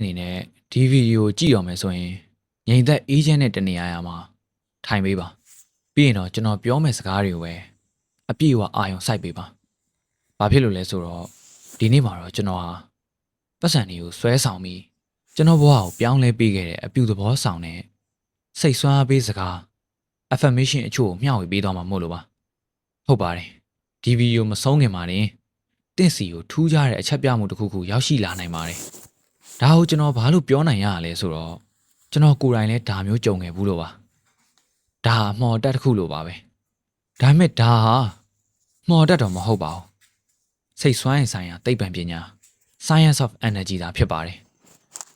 အနေနဲ့ဒီဗီဒီယိုကြည့်ရမယ်ဆိုရင်ငြိမ်သက်အေးချမ်းတဲ့တနေရာမှာထိုင်ပေးပါပြီးရင်တော့ကျွန်တော်ပြောမယ့်စကားတွေကိုပဲအပြည့်အဝအာရုံစိုက်ပေးပါဘာဖြစ်လို့လဲဆိုတော့ဒီနေ့မှာတော့ကျွန်တော်ဟာပတ်စံတွေကိုဆွဲဆောင်ပြီးကျွန်တော်ဘဝကိုပြောင်းလဲပေးခဲ့တဲ့အပြုသဘောဆောင်တဲ့စိတ်ဆွမ်းအားပေးစကား affirmation အချို့ကိုမျှဝေပေးသွားမှာမို့လို့ပါဟုတ်ပါတယ်ဒီဗီဒီယိုမဆုံးခင်မှာတင်တင့်စီကိုထူးခြားတဲ့အချက်ပြမှုတစ်ခုခုရောက်ရှိလာနိုင်ပါတယ်ဒါကိုကျွန်တော်ဘာလို့ပြောနိုင်ရလဲဆိုတော့ကျွန်တော်ကိုယ်တိုင်လည်းဒါမျိုးကြုံခဲ့ဘူးလို့ပါဒါအမော်တက်တစ်ခုလို့ပါပဲဒါပေမဲ့ဒါဟာမော်တက်တော့မဟုတ်ပါဘူးစိတ်ဆွမ်းရင်ဆိုင်ရာသိပ္ပံပညာ Science of Energy ဒါဖြစ်ပါတယ်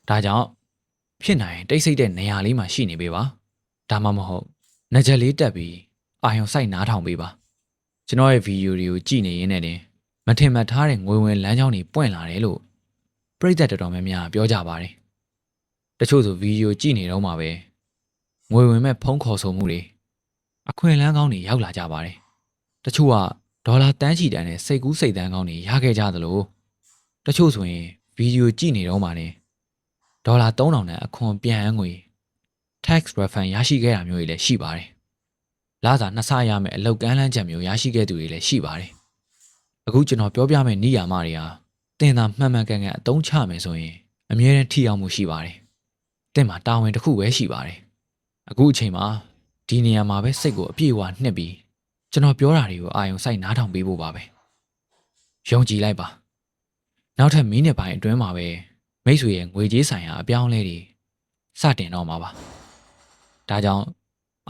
ဒါကြောင့်ဖြစ်နိုင်တိတ်ဆိတ်တဲ့နေရာလေးမှာရှိနေပေးပါဒါမှမဟုတ်နှကြက်လေးတက်ပြီးအာယုံစိုက်နားထောင်ပေးပါကျွန်တော်ရဲ့ဗီဒီယိုတွေကိုကြည့်နေရင်းနဲ့တင်မထင်မှတ်ထားတဲ့ငွေဝင်လမ်းကြောင်းတွေပွင့်လာတယ်လို့ပရိသတ်တော်များများပြောကြပါတယ်တချို့ဆိုဗီဒီယိုကြည့်နေတော့မှပဲငွေဝင်မဲ့ဖုန်းခေါ်ဆိုမှုတွေအခွင့်အလမ်းကောင်းတွေရောက်လာကြပါတယ်တချို့ကဒေါ်လာတန်းချီတန်းနဲ့စိတ်ကူးစိတ်တန်းကောင်းတွေရခဲ့ကြသလိုတချို့ဆိုရင်ဗီဒီယိုကြည့်နေတော့မှနေဒေါ်လာ3000နဲ့အခွန်ပြန်ငွေ tax refund ရရှိခဲ့တာမျိုးတွေလည်းရှိပါတယ်လစာနှစ်ဆရမယ်အလောက်ကမ်းလန်းချက်မျိုးရရှိခဲ့သူတွေလည်းရှိပါတယ်အခုကျွန်တော်ပြောပြမယ့်နေရာမှာတွေဟာတင်သာမှန်မှန်ကန်ကန်အသုံးချမယ်ဆိုရင်အမြဲတမ်းထိရောက်မှုရှိပါတယ်တင်မှာတာဝန်တစ်ခုပဲရှိပါတယ်အခုအချိန်မှာဒီနေရာမှာပဲစိတ်ကိုအပြည့်အဝနှစ်ပြီးကျွန်တော်ပြောတာတွေကိုအာရုံစိုက်နားထောင်ပေးဖို့ပါပဲယုံကြည်လိုက်ပါနောက်ထပ်မိနစ်ပိုင်းအတွင်းမှာပဲမိတ်ဆွေရဲ့ငွေကြေးဆိုင်ရာအပြောင်းအလဲတွေစတင်တော့မှာပါဒါကြောင့်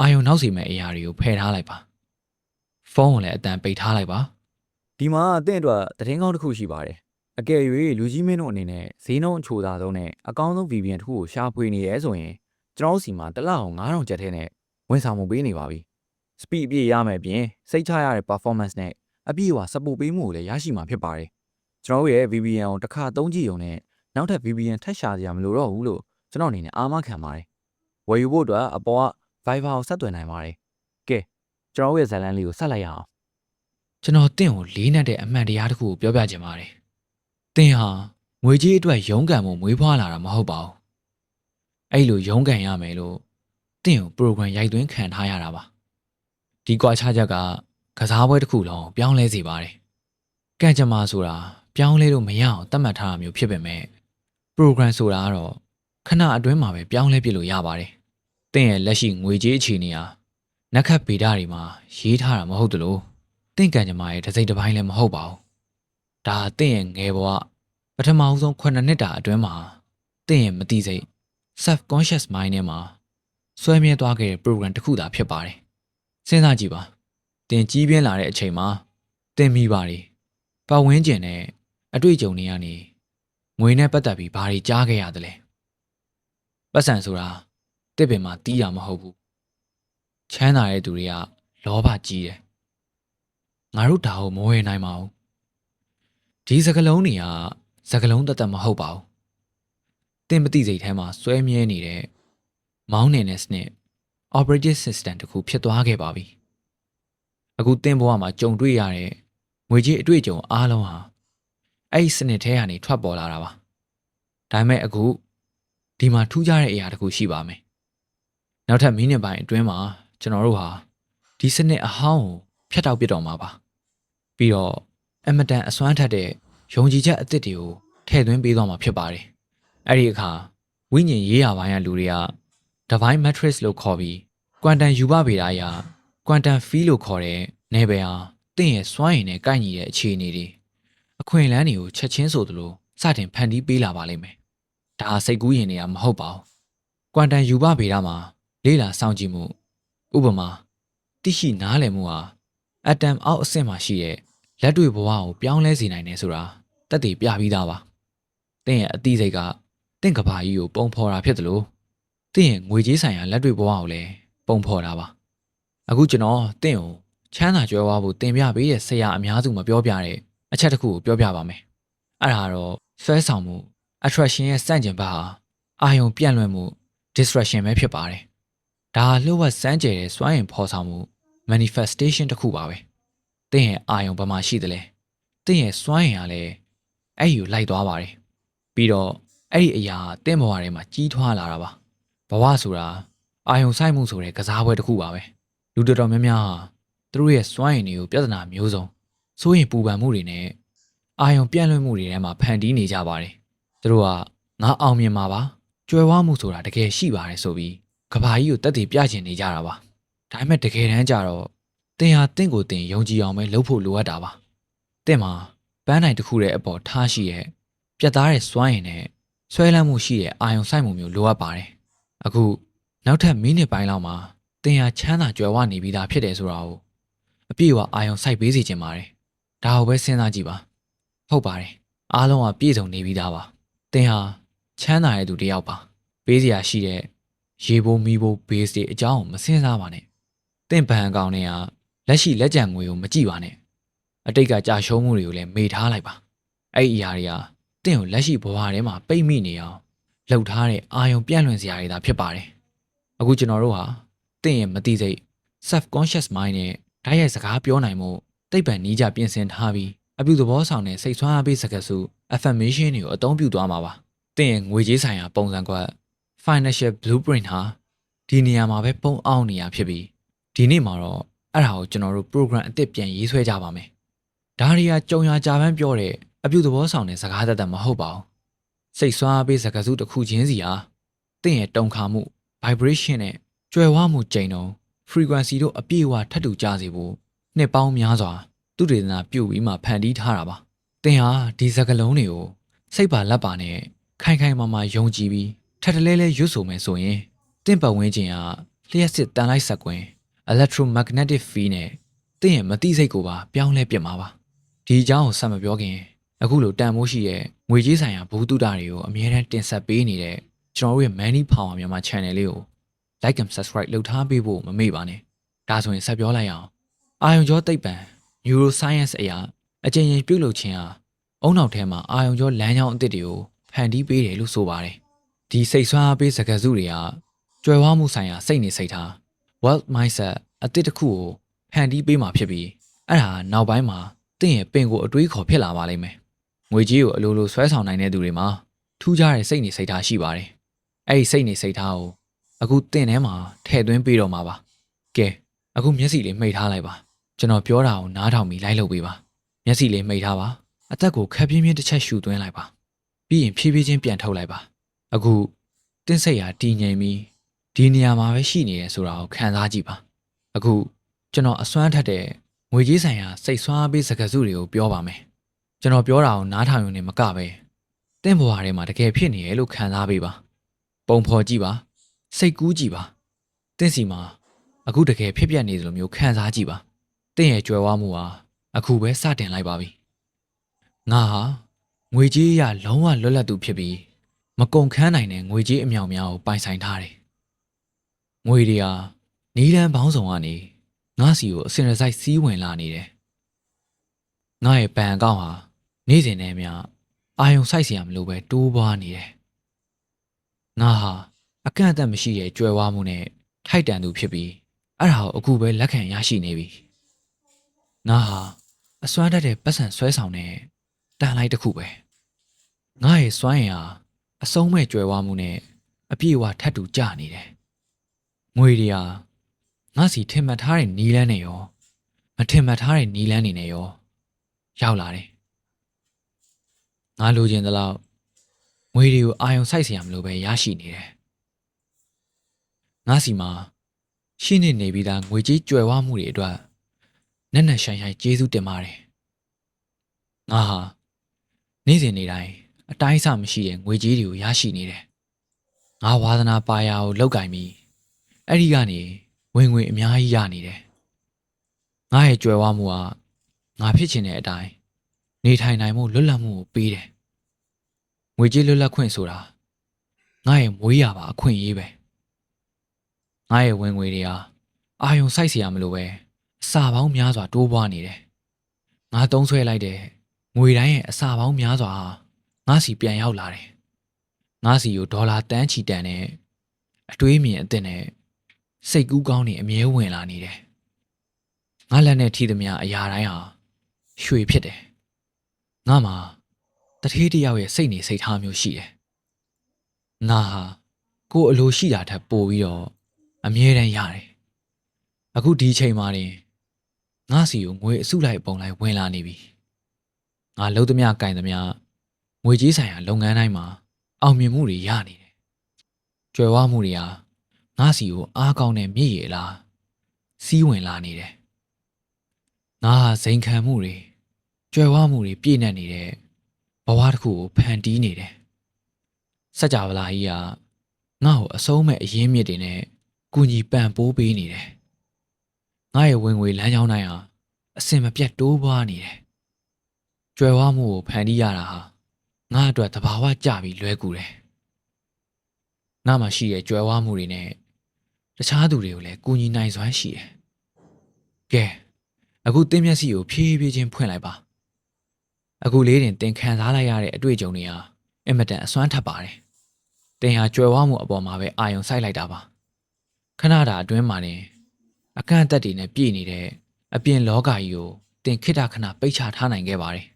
အာရုံနောက်စီမဲ့အရာတွေကိုဖယ်ထားလိုက်ပါဖုန်းကိုလည်းအတန်ပိတ်ထားလိုက်ပါဒီမှာအသင့်အတွက်သတင်းကောင်းတစ်ခုရှိပါတယ်အကယ်၍လူကြီးမင်းတို့အနေနဲ့ဈေးနှုန်းအချိုသာဆုံးနဲ့အကောင်းဆုံး VPN တစ်ခုကိုရှာဖွေနေရဲဆိုရင်ကျွန်တော်စီမှာတစ်လအောင်9000ကျပ်ထဲနဲ့ဝန်ဆောင်မှုပေးနေပါပြီ speed အပြည့်ရမယ်ပြင်စိတ်ချရတဲ့ performance နဲ့အပြည့်အဝ support ပေးမှုကိုလည်းရရှိမှာဖြစ်ပါတယ်ကျွန်တော်ရဲ့ VPN ကိုတစ်ခါသုံးကြည့်ရုံနဲ့နောက်ထပ် VPN ထပ်ရှာစရာမလိုတော့ဘူးလို့ကျွန်တော်အနေနဲ့အားမခံပါတယ်ဝယ်ယူဖို့အတွက်အပေါ်က Viber ကိုဆက်သွယ်နိုင်ပါတယ်ကဲကျွန်တော်ရဲ့ဇာတ်လမ်းလေးကိုဆက်လိုက်ရအောင်ကျွန်တော်တင့်ကိုလေးနက်တဲ့အမှန်တရားတစ်ခုကိုပြောပြချင်ပါတယ်တင်ဟာငွေကြေးအတွက်ရုန်းကန်မှုမွေးဖွားလာတာမဟုတ်ပါဘူးအဲ့လိုရုန်းကန်ရမယ်လို့တင့်ကို program ရိုက်သွင်းခံထားရတာပါဒီကွာခြားချက်ကကစားပွဲတစ်ခုလုံးပြောင်းလဲစေပါတယ်ကံကြမ္မာဆိုတာပြောင်းလဲလို့မရအောင်သတ်မှတ်ထားတာမျိုးဖြစ်ပေမဲ့ program ဆိုတာကတော့ခဏအတွင်းမှာပဲပြောင်းလဲပြလို့ရပါတယ်တင့်ရဲ့လက်ရှိငွေကြေးအခြေအနေဟာနက်ခတ်ဗေဒတွေမှာရေးထားတာမဟုတ်သလိုတင့်ကံကြမ္မာရဲ့တစ်စိတ်တစ်ပိုင်းလည်းမဟုတ်ပါဘူးဒါတင့်ရဲ့ငယ်ဘဝပထမအဆုံး9နှစ်တာအတွင်းမှာတင့်ရဲ့မသိစိတ် subconscious mind ထဲမှာဆွဲမြဲသွားခဲ့တဲ့ program တစ်ခုသာဖြစ်ပါတယ်စဉ်းစားကြည့်ပါတင်ကြီးပြင်းလာတဲ့အချိန်မှာတင်မိပါတယ်ပတ်ဝန်းကျင်နဲ့အတွေ့အကြုံတွေကနေငွေနဲ့ပတ်သက်ပြီးဘာတွေကြားခဲ့ရသလဲပတ်စံဆိုတာတစ်ပင်မှာတီးတာမဟုတ်ဘူးချမ်းသာတဲ့သူတွေကလောဘကြီးတယ်ငါတို့ဒါကိုမဝယ်နိုင်ပါဘူးဒီစကလုံးတွေကစကလုံးတသက်မဟုတ်ပါဘူးတင်မသိစိတ်ထဲမှာဆွဲမြဲနေတဲ့မောင်းနေတဲ့စနစ် operating system တခုဖြစ်သွားခဲ့ပါပြီအခုတင်ဘဝမှာကြုံတွေ့ရတဲ့ငွေကြေးအတွေ့အကြုံအားလုံးဟာအဲ့ဒီစနစ်ထဲကနေထွက်ပေါ်လာတာပါဒါပေမဲ့အခုဒီမှာထူးခြားတဲ့အရာတစ်ခုရှိပါမယ်နောက်ထပ်မိနစ်ပိုင်းအတွင်းမှာကျွန်တော်တို့ဟာဒီစနစ်အဟောင်းကိုဖျက်တောက်ပစ်တော့မှာပါပြီးတော့အမတန်အစွမ်းထက်တဲ့ယုံကြည်ချက်အသစ်တွေကိုထည့်သွင်းပေးသွားမှာဖြစ်ပါတယ်အဲ့ဒီအခါဝိညာဉ်ရေးရာပိုင်းကလူတွေက divine matrix လို့ခေါ်ပြီး quantum ယူပဗေဒအရာ quantum field လို့ခေါ်တဲ့နယ်ပယ်ဟာတင့်ရဲ့စွမ်းရည်နဲ့ကိုက်ညီတဲ့အခြေအနေတွေအခွင့်အလမ်းတွေကိုချက်ချင်းဆိုသလိုစတင်ဖန်တီးပေးလာပါလိမ့်မယ်ဒါစိတ်ကူးရင်တွေကမဟုတ်ပါဘူး quantum ယူပဗေဒမှာလေ့လာစောင့်ကြည့်မှုဥပမာသိရှိနားလည်မှုဟာအတမ်အောက်အဆင့်မှာရှိတဲ့လက်တွေ့ဘဝကိုပြောင်းလဲစေနိုင်တယ်ဆိုတာသက်သေပြပြီးသားပါတင့်ရဲ့အသိစိတ်ကတင့်ကဘာကြီးကိုပုံဖော်တာဖြစ်တယ်လို့တင့်ရဲ့ငွေကြေးဆိုင်ရာလက်တွေ့ဘဝကိုလည်းပုံဖော်တာပါအခုကျွန်တော်တင့်ကိုချမ်းသာကြွယ်ဝဖို့တင်ပြပေးတဲ့ဆရာအများစုမပြောပြတဲ့အချက်တစ်ခုကိုပြောပြပါမယ်အဲ့ဒါတော့ဆွဲဆောင်မှု attraction ရဲ့စန့်ကျင်ဘက်ဟာအာယုံပြန့်လွင့်မှု distraction ပဲဖြစ်ပါတယ်ဒါလှုပ်ဝက်စမ်းကြဲတဲ့စွမ်းအင်ဖော်ဆောင်မှု manifestation တစ်ခုပါပဲတင့်ရဲ့အာယုံဘက်မှာရှိတယ်လေတင့်ရဲ့စွမ်းအင်ကလည်းအဲ့ယူလိုက်သွားပါတယ်ပြီးတော့ အဲ့ဒီအရာတင့်ဘဝထဲမှာကြီးထွားလာတာပါဘဝဆိုတာအာယုံဆိုင်မှုဆိုတဲ့ကစားပွဲတစ်ခုပါပဲလူတော်တော်များများဟာသူတို့ရဲ့စွမ်းရည်တွေကိုပြဿနာမျိုးစုံစိုးရင်ပူပန်မှုတွေနဲ့အာယုံပြန့်လွင့်မှုတွေထဲမှာဖန်တီးနေကြပါတယ်သူတို့ကငါအောင်မြင်မှာပါကြွယ်ဝမှုဆိုတာတကယ်ရှိပါတယ်ဆိုပြီးကဘာကြီးကိုတက်တည်ပြချင်နေကြတာပါဒါပေမဲ့တကယ်တမ်းကျတော့တင်ဟာတင့်ကိုတင်ယုံကြည်အောင်ပဲလုပ်ဖို့လိုအပ်တာပါတင့်မှာပန်းနိုင်တစ်ခုရဲ့အပေါ်ထားရှိရဲ့ပြတ်သားတဲ့စွမ်းရည်နဲ့ဆွဲလန်းမှုရှိတဲ့အာယုံဆိုင်မှုမျိုးလိုအပ်ပါတယ်အခုနောက်ထပ်မိနစ်ပိုင်းလောက်မှာတင်ဟာချမ်းသာကြွယ်ဝနေပြီးသားဖြစ်တယ်ဆိုတာကိုအပြည့်အဝအာယုံစိုက်ပေးစီခြင်းပါတယ်ဒါကိုပဲစဉ်းစားကြည့်ပါဟုတ်ပါတယ်အားလုံးကပြည့်စုံနေပြီးသားပါတင်ဟာချမ်းသာတဲ့သူတစ်ယောက်ပါပေးစရာရှိတဲ့ရေဘိုးမီးဘိုး base တွေအကြောင်းကိုမစဉ်းစားပါနဲ့တင့်ဘဏ်အကောင့်တွေကလက်ရှိလက်ကျန်ငွေကိုမကြည့်ပါနဲ့အတိတ်ကကြာရှုံးမှုတွေကိုလည်းမေ့ထားလိုက်ပါအဲ့ဒီအရာတွေကတင့်ကိုလက်ရှိဘဝထဲမှာပိတ်မိနေအောင်လှုပ်ထားတဲ့အာယုံပြန့်လွင့်စရာတွေသာဖြစ်ပါတယ်အခုကျွန်တော်တို့ဟာတင့်ရဲ့မသိစိတ် subconscious mind နဲ့ဓာတ်ရိုက်စကားပြောနိုင်မှုသိပ္ပံနည်းကြပြင်ဆင်ထားပြီးအပြုသဘောဆောင်တဲ့စိတ်ဆွမ်းအားပေးစကားစု affirmation တွေကိုအသုံးပြုသွားမှာပါတင့်ရဲ့ငွေကြေးဆိုင်ရာပုံစံကွက် financial blueprint ဟာဒီနေရာမှာပဲပုံအောင်နေရဖြစ်ပြီးဒီနေ့မှာတော့အဲ့ဒါကိုကျွန်တော်တို့ program အသစ်ပြန်ရေးဆွဲကြပါမယ်ဒါတွေကကြုံရကြပန်းပြောတဲ့အပြုသဘောဆောင်တဲ့စကားသက်သက်မဟုတ်ပါဘူးစိတ်ဆွမ်းအားပေးစကားစုတစ်ခုချင်းစီဟာတင့်ရဲ့တုန်ခါမှု vibration နဲ့ကြွယ်ဝမှုကြိမ်တုံ frequency တို့အပြည့်အဝထပ်တူကြစေဖို့နှစ်ပေါင်းများစွာသူတေသနာပြုပြီးမှဖန်တီးထားတာပါတင်ဟာဒီစကားလုံးတွေကိုစိတ်ပါလက်ပါနဲ့ခိုင်ခိုင်မာမာယုံကြည်ပြီးထပ်တလဲလဲရွတ်ဆိုမယ်ဆိုရင်တင့်ပတ်ဝန်းကျင်ဟာလျှက်စစ်တန်လိုက်ဆက်ကွင်း electromagnetic field နဲ့တင့်ရဲ့မသိစိတ်ကိုပါပြောင်းလဲပြစ်မှာပါဒီအကြောင်းကိုဆက်မပြောခင်အခုလိုတန်မိုးရှိရဲ့ငွေကြေးဆိုင်ရာဘူးတုဒတွေကိုအမြဲတမ်းတင်ဆက်ပေးနေတဲ့ကျွန်တော်တို့ရဲ့ Money Power မြန်မာ channel လေးကို like and subscribe လုပ်ထားပေးဖို့မမေ့ပါနဲ့ဒါဆိုရင်ဆက်ပြောလိုက်အောင်အာယုံကြောသိပ္ပံ neuroscience အရာအကျဉ်းချင်းပြုလုပ်ခြင်းဟာအုံနောက်ထဲမှာအာယုံကြောလမ်းကြောင်းအသစ်တွေကိုဖန်တီးပေးတယ်လို့ဆိုပါတယ်ဒီစိတ်ဆွမ်းအားပေးစကားစုတွေကကြွယ်ဝမှုဆိုင်ရာစိတ်နေစိတ်ထား wealth mindset အသစ်တစ်ခုကိုဖန်တီးပေးမှာဖြစ်ပြီးအဲ့ဒါနောက်ပိုင်းမှာတင့်ရဲ့ပင်ကိုအတွေးခေါ်ဖြစ်လာပါလိမ့်မယ်ငွေကြေးကိုအလိုလိုဆွဲဆောင်နိုင်တဲ့သူတွေမှာထူးခြားတဲ့စိတ်နေစိတ်ထားရှိပါတယ်အဲ့ဒီစိတ်နေစိတ်ထားကိုအခုတင့်ထဲမှာထည့်သွင်းပေးတော့မှာပါကဲအခုမျက်စိလေးမှိတ်ထားလိုက်ပါကျွန်တော်ပြောတာကိုနားထောင်ပြီးလိုက်လုပ်ပေးပါမျက်စိလေးမှိတ်ထားပါအသက်ကိုခက်ပြင်းပြင်းတစ်ချက်ရှူသွင်းလိုက်ပါပြီးရင်ဖြည်းဖြည်းချင်းပြန်ထုတ်လိုက်ပါအခုတင့်စိတ်ဟာတည်ငြိမ်ပြီးဒီနေရာမှာပဲရှိနေတယ်ဆိုတာကိုခံစားကြည့်ပါအခုကျွန်တော်အစွမ်းထက်တဲ့ငွေကြေးဆိုင်ရာစိတ်ဆွမ်းအားပေးစကားစုတွေကိုပြောပါမယ်ကျွန်တော်ပြောတာကိုနားထောင်ရုံနဲ့မကပဲတင့်ဘဝထဲမှာတကယ်ဖြစ်နေရလို့ခံစားပေးပါပုံဖော်ကြည့်ပါစိတ်ကူးကြည့်ပါတင့်စီမှာအခုတကယ်ဖြစ်ပျက်နေသလိုမျိုးခံစားကြည့်ပါတင့်ရဲ့ကြွယ်ဝမှုဟာအခုပဲစတင်လိုက်ပါပြီငါဟာငွေကြေးအရလုံးဝလွတ်လပ်သူဖြစ်ပြီးမကုန်ခန်းနိုင်တဲ့ငွေကြေးအမြောက်များကိုပိုင်ဆိုင်ထားတယ်ငွေတွေဟာနီးလန်းပေါင်းစုံကနေငါစီကိုအစင်ရစိုက်စီးဝင်လာနေတယ်ငါရဲ့ဘဏ်အကောင့်ဟာနေ့စဉ်နဲ့မျှအာယုံစိုက်စရာမလိုပဲတိုးပွားနေတယ်ငါဟာအကန့်အသတ်မရှိတဲ့ကြွယ်ဝမှုနဲ့ထိုက်တန်သူဖြစ်ပြီးအဲ့ဒါကိုအခုပဲလက်ခံရရှိနေပြီငါဟာအစွမ်းတတ်တဲ့ပတ်စံဆွဲဆောင်တဲ့တန်လိုက်တစ်ခုပဲငါရဲ့စွမ်းရည်ဟာအဆုံးမဲ့ကြွယ်ဝမှုနဲ့အပြည့်အဝထပ်တူကျနေတယ်ငွေတွေဟာငါစီထင်မှတ်ထားတဲ့နီးလန်းနဲ့ရောမထင်မှတ်ထားတဲ့နီးလန်းတွေနဲ့ရောရောက်လာတယ်ငါလိုချင်သလောက်ငွေတွေကိုအာယုံစိုက်စရာမလိုပဲရရှိနေတယ်ငါစီမှာရှိနေပြီးသားငွေကြေးကြွယ်ဝမှုတွေအတွက်နက်နက်ရှိုင်းရှိုင်းကျေးဇူးတင်ပါတယ်ငါဟာနေ့စဉ်နေ့တိုင်းအတိုင်းအဆမရှိတဲ့ငွေကြေးတွေကိုရရှိနေတယ်ငါဝါသနာပါရာကိုလောက်ကင်ပြီးအဲ့ဒီကနေဝင်ငွေအများကြီးရနေတယ်ငါရဲ့ကြွယ်ဝမှုဟာငါဖြစ်ချင်တဲ့အတိုင်းနေထိုင်နိုင်မှုလွတ်လပ်မှုကိုပေးတယ်ငွေကြေးလွတ်လပ်ခွင့်ဆိုတာငါရဲ့မွေးရပါအခွင့်အရေးပဲငါရဲ့ဝင်ငွေတွေဟာအာယုံစိုက်เสียရမလို့ပဲအစာပေါင်းများစွာတိုးပွားနေတယ်ငါသုံးဆွဲလိုက်တဲ့ငွေတိုင်းရဲ့အစာပေါင်းများစွာဟာငါစီပြန်ရောက်လာတယ်ငါစီကိုဒေါ်လာတန်းချီတန်နဲ့အတွေးမြင်အသစ်နဲ့စိတ်ကူးကောင်းနေအမြဲဝင်လာနေတယ်ငါလက်နဲ့ထိသမျှအရာတိုင်းဟာရွှေဖြစ်တယ်ငါမှာတထေးတစ်ယောက်ရဲ့စိတ်နေစိတ်ထားမျိုးရှိတယ် ငါဟာကိုယ်အလိုရှိတာထက်ပိုပြီးတော့အမြဲတမ်းရတယ်အခုဒီအချိန်မှာတင်ငါစီကိုငွေအစုလိုက်ပုံလိုက်ဝင်လာနေပြီငါလုံးသမျှကင်သမျှငွေကြေးဆိုင်ရာလုပ်ငန်းတိုင်းမှာအောင်မြင်မှုတွေရနေတယ်ကြွယ်ဝမှုတွေဟာငါစီကိုအားကောင်းတဲ့မြည်ရလားစီးဝင်လာနေတယ်ငါဟာဇိမ်ခံမှုတွေကြွယ်ဝမှုတွေပြည့်နှက်နေတဲ့ဘဝတစ်ခုကိုဖန်တီးနေတယ်စัจ java လာကြီးကငါ့ကိုအဆုံးမဲ့အရင်းမြစ်တွေနဲ့ကူညီပံ့ပိုးပေးနေတယ်ငါရဲ့ဝင်ငွေလမ်းကြောင်းတိုင်းဟာအစင်မပြတ်တိုးပွားနေတယ်ကြွယ်ဝမှုကိုဖန်တီးရတာဟာငါအတွက်သဘာဝကျပြီးလွဲကူတယ်ငါမှရှိတဲ့ကြွယ်ဝမှုတွေနဲ့တခြားသူတွေကိုလည်းကူညီနိုင်စွမ်းရှိတယ်ကဲအခုသင်မျက်စိကိုဖြည်းဖြည်းချင်းဖွင့်လိုက်ပါအခုလေးတင်သင်ခံစားလိုက်ရတဲ့အတွေ့အကြုံတွေဟာအင်မတန်အစွမ်းထပ်ပါတယ်သင်ဟာကြွယ်ဝမှုအပေါ်မှာပဲအာရုံစိုက်လိုက်တာပါခဏတာအတွင်းမှာတင်အကန့်အသတ်တွေနဲ့ပြည့်နေတဲ့အပြင်လောကကြီးကိုသင်ခိတ္တခဏပိတ်ချထားနိုင်ခဲ့ပါတယ်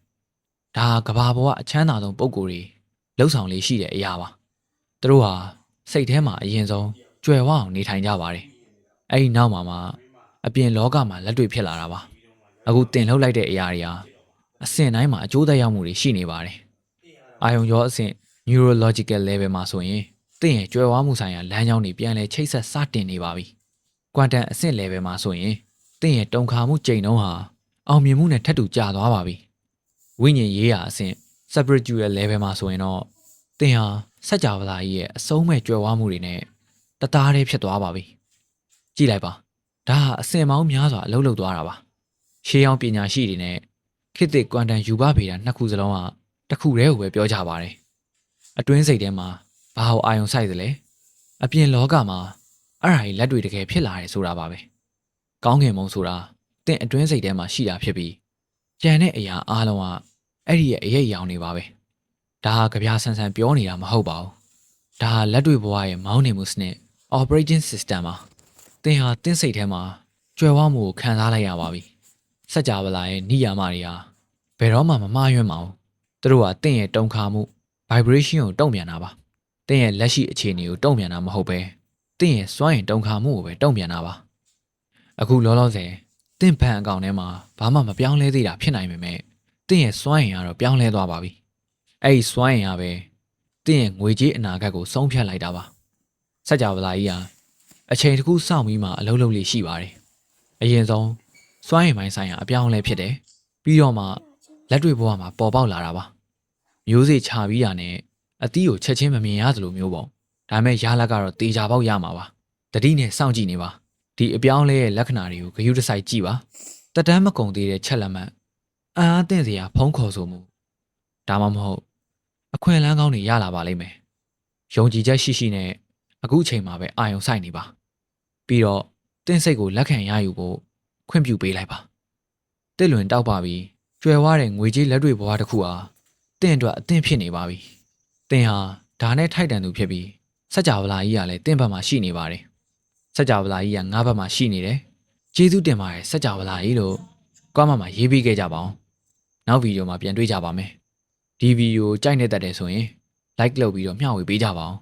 ဒါကဘာပေါ်ကအချမ်းသာဆုံးပုံကိုယ်တွေလှုပ်ဆောင်လေးရှိတဲ့အရာပါသူတို့ဟာစိတ်ထဲမှာအရင်ဆုံးကြွယ်ဝအောင်နေထိုင်ကြပါတယ်အဲ့ဒီနောက်မှာအပြင်လောကမှာလက်တွေ့ဖြစ်လာတာပါအခုသင်လှုပ်လိုက်တဲ့အရာတွေဟာအဆင့်တိုင်းမှာအကျိုးသက်ရောက်မှုတွေရှိနေပါတယ်အာယုံရောအဆင့် neurological level မှာဆိုရင်သင်ရဲ့ကြွယ်ဝမှုဆိုင်ရာလမ်းကြောင်းတွေပြန်လည်ချိတ်ဆက်စတင်နေပါပြီ။ quantum အဆင့် level မှာဆိုရင်သင်ရဲ့တုံခါမှုကြိမ်နှုန်းဟာအောင်မြင်မှုနဲ့ထပ်တူကျသွားပါပြီ။ဝိညာဉ်ရေးရာအဆင့် spiritual level မှာဆိုရင်တော့သင်ဟာစัจ java လာကြီးရဲ့အဆုံးမဲ့ကြွယ်ဝမှုတွေနဲ့တသားတည်းဖြစ်သွားပါပြီ။ကြည့်လိုက်ပါ။ဒါဟာအဆင့်ပေါင်းများစွာအလုပ်လုပ်သွားတာပါ။ရှေးအောင်ပညာရှိတွေနဲ့ခေတ်သစ် quantum ယူဘဗေဒနှစ်ခုစလုံးဟာတစ်ခုတည်းကိုပဲပြောကြပါတယ်။အတွင်းစိတ်ထဲမှာဘာကိုအာရုံစိုက်သလဲအပြင်လောကမှာအဲ့ဒါကြီးလက်တွေတကယ်ဖြစ်လာတယ်ဆိုတာပါပဲကောင်းကင်ဘုံဆိုတာတင့်အတွင်းစိတ်ထဲမှာရှိတာဖြစ်ပြီးကြံတဲ့အရာအားလုံးကအဲ့ဒီရဲ့အရေးအယောင်တွေပါပဲဒါဟာကြပြဆန်ဆန်ပြောနေတာမဟုတ်ပါဘူးဒါဟာလက်တွေဘဝရဲ့မောင်းနေမှုစနစ် operating system ပါသင်ဟာတင့်စိတ်ထဲမှာကြွယ်ဝမှုကိုခံစားလိုက်ရပါပြီစัจ java လာရဲ့နိယာမတွေဟာဘယ်တော့မှမမှားယွင်းပါဘူးသူတို့ဟာတင့်ရဲ့တုံခါမှု vibration ကိုတုံ့ပြန်တာပါတင့်ရဲ့လက်ရှိအခြေအနေကိုတုံ့ပြန်တာမဟုတ်ပဲတင့်ရဲ့စွမ်းရည်တုံခါမှုကိုပဲတုံ့ပြန်တာပါအခုလောလောဆယ်တင့်ဘဏ်အကောင့်ထဲမှာဘာမှမပြောင်းလဲသေးတာဖြစ်နိုင်ပေမဲ့တင့်ရဲ့စွမ်းရည်ကတော့ပြောင်းလဲသွားပါပြီအဲ့ဒီစွမ်းရည်ကပဲတင့်ရဲ့ငွေကြေးအနာဂတ်ကိုဆုံးဖြတ်လိုက်တာပါစัจ java လာကြီးဟာအချိန်တစ်ခုစောင့်ပြီးမှအလုပ်လုပ်လို့ရှိပါတယ်အရင်ဆုံးစွမ်းရည်ပိုင်းဆိုင်ရာအပြောင်းအလဲဖြစ်တယ်ပြီးတော့မှလက်တွေ့ဘဝမှာပေါ်ပေါက်လာတာပါမျိုးစေ့ချပြီးတာနဲ့အသီးကိုချက်ချင်းမမြင်ရသလိုမျိုးပေါ့ဒါပေမဲ့ရလကတော့တေချာပေါက်ရမှာပါတတိနဲ့စောင့်ကြည့်နေပါဒီအပြောင်းလဲရဲ့လက္ခဏာတွေကိုဂရုတစိုက်ကြည့်ပါတက်တမ်းမကုန်သေးတဲ့ချက်လက်မှတ်အားသင့်စရာဖုံးခေါ်ဆိုမှုဒါမှမဟုတ်အခွင့်အလမ်းကောင်းတွေရလာပါလိမ့်မယ်ယုံကြည်ချက်ရှိရှိနဲ့အခုအချိန်မှာပဲအာရုံစိုက်နေပါပြီးတော့တင့်စိတ်ကိုလက်ခံရယူဖို့ခွင့်ပြုပေးလိုက်ပါတစ်လွင်တောက်ပါပြီးကြွယ်ဝတဲ့ငွေကြေးလက်တွေ့ဘဝတစ်ခုဟာတင့်အတွက်အသင့်ဖြစ်နေပါပြီတင်ဟာဒါနဲ့ထိုက်တန်သူဖြစ်ပြီးစัจ java လာကြီးကလည်းတင့်ဘက်မှာရှိနေပါတယ်စัจ java လာကြီးကငါးဘက်မှာရှိနေတယ်ကျေးဇူးတင်ပါတယ်စัจ java လာကြီးလို့ကွာမမှာရေးပေးခဲ့ကြပါအောင်နောက်ဗီဒီယိုမှာပြန်တွေ့ကြပါမယ်ဒီဗီဒီယိုကြိုက်နေတတ်တယ်ဆိုရင် like လုပ်ပြီးတော့မျှဝေပေးကြပါအောင်